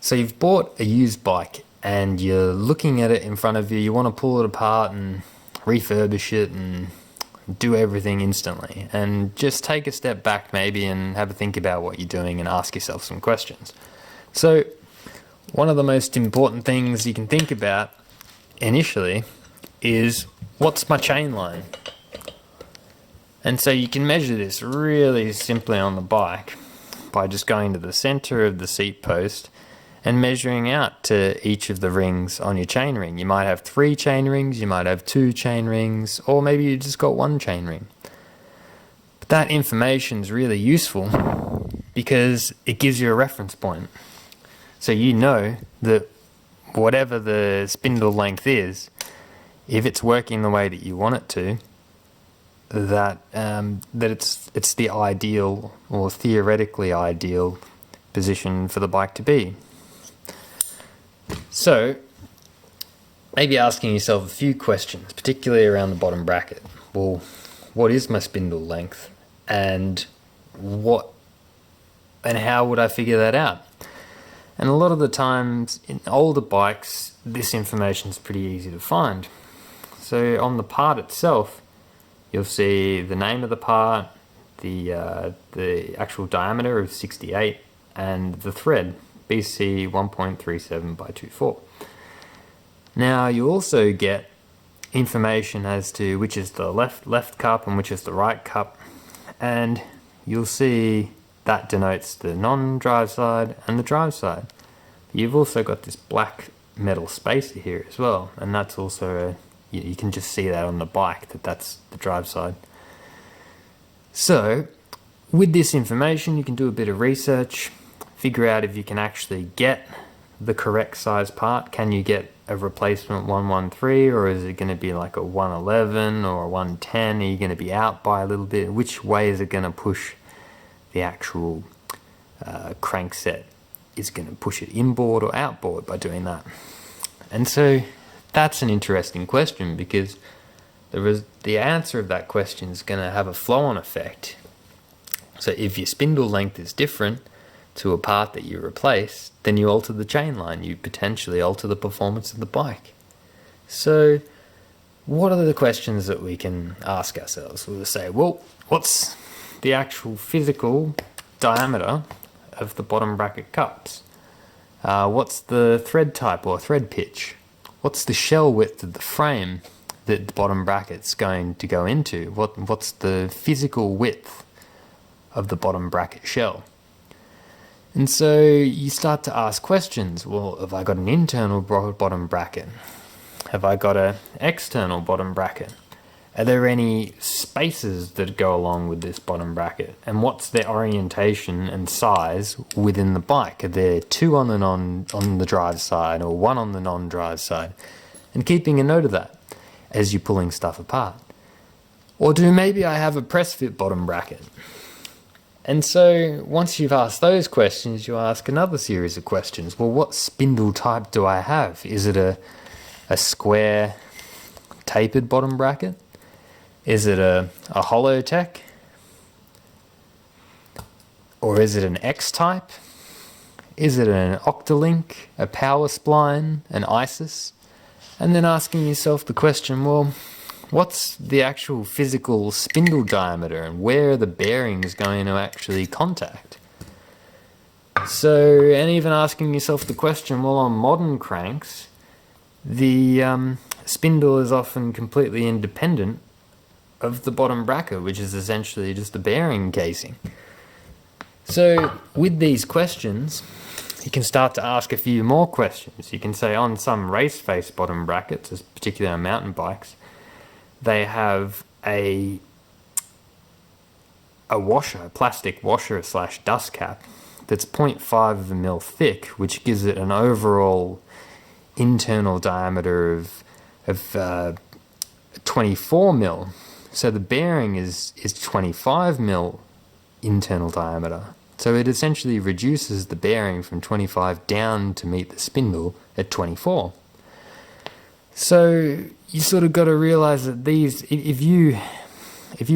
So you've bought a used bike and you're looking at it in front of you. You want to pull it apart and refurbish it and do everything instantly. And just take a step back maybe and have a think about what you're doing and ask yourself some questions. So one of the most important things you can think about initially is, what's my chain line? And so you can measure this really simply on the bike by just going to the center of the seat post and measuring out to each of the rings on your chain ring. You might have 3 chain rings, you might have 2 chain rings, or maybe you just got 1 chain ring. But that information is really useful because it gives you a reference point. So you know that whatever the spindle length is, if it's working the way that you want it to, that it's the ideal or theoretically ideal position for the bike to be. So maybe asking yourself a few questions, particularly around the bottom bracket. Well, what is my spindle length, and how would I figure that out? And a lot of the times in older bikes, this information is pretty easy to find. So on the part itself, you'll see the name of the part, the actual diameter of 68, and the thread, BC 1.37 by 24. Now you also get information as to which is the left cup and which is the right cup, and you'll see that denotes the non-drive side and the drive side. You've also got this black metal spacer here as well, and that's also you can just see that on the bike that's the drive side. So with this information you can do a bit of research, figure out if you can actually get the correct size part. Can you get a replacement 113, or is it going to be like a 111 or a 110? Are you going to be out by a little bit? Which way is it going to push the actual crankset? Is going to push it inboard or outboard by doing that? And so that's an interesting question, because the answer of that question is going to have a flow-on effect. So if your spindle length is different to a part that you replace, then you alter the chain line, you potentially alter the performance of the bike. So what are the questions that we can ask ourselves? We'll say, well, what's the actual physical diameter of the bottom bracket cups? What's the thread type or thread pitch? What's the shell width of the frame that the bottom bracket's going to go into? What's the physical width of the bottom bracket shell? And so you start to ask questions. Well, have I got an internal bottom bracket? Have I got an external bottom bracket? Are there any spaces that go along with this bottom bracket? And what's their orientation and size within the bike? Are there 2 on the drive side or 1 on the non-drive side? And keeping a note of that as you're pulling stuff apart. Or do maybe I have a press fit bottom bracket? And so once you've asked those questions, you ask another series of questions. Well, what spindle type do I have? Is it a square tapered bottom bracket? Is it a HollowTech? Or is it an X-type? Is it an Octalink, a power spline, an ISIS? And then asking yourself the question, well, what's the actual physical spindle diameter, and where are the bearings going to actually contact? So, and even asking yourself the question, well, on modern cranks, the spindle is often completely independent of the bottom bracket, which is essentially just the bearing casing. So with these questions, you can start to ask a few more questions. You can say, on some race face bottom brackets, particularly on mountain bikes, they have a washer, a plastic washer / dust cap that's 0.5 of a mil thick, which gives it an overall internal diameter of 24 mil. So the bearing is 25 mil internal diameter. So it essentially reduces the bearing from 25 down to meet the spindle at 24. So you sort of got to realize that these, if you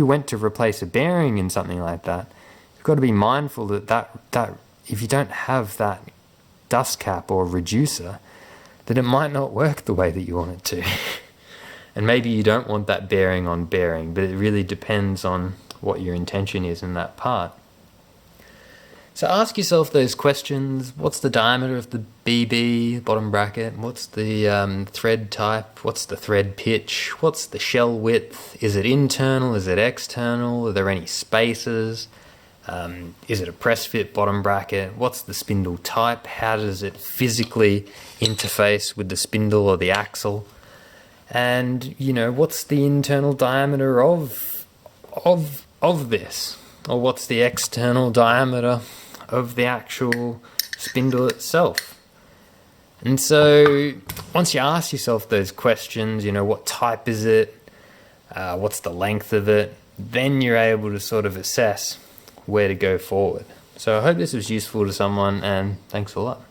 went to replace a bearing in something like that, you've got to be mindful that if you don't have that dust cap or reducer, that it might not work the way that you want it to. And maybe you don't want that bearing on bearing, but it really depends on what your intention is in that part. So ask yourself those questions. What's the diameter of the BB, bottom bracket? What's the thread type? What's the thread pitch? What's the shell width? Is it internal? Is it external? Are there any spaces? Is it a press fit bottom bracket? What's the spindle type? How does it physically interface with the spindle or the axle? And, you know, what's the internal diameter of this? Or what's the external diameter of the actual spindle itself? And so once you ask yourself those questions, you know, what type is it? What's the length of it? Then you're able to sort of assess where to go forward. So I hope this was useful to someone, and thanks a lot.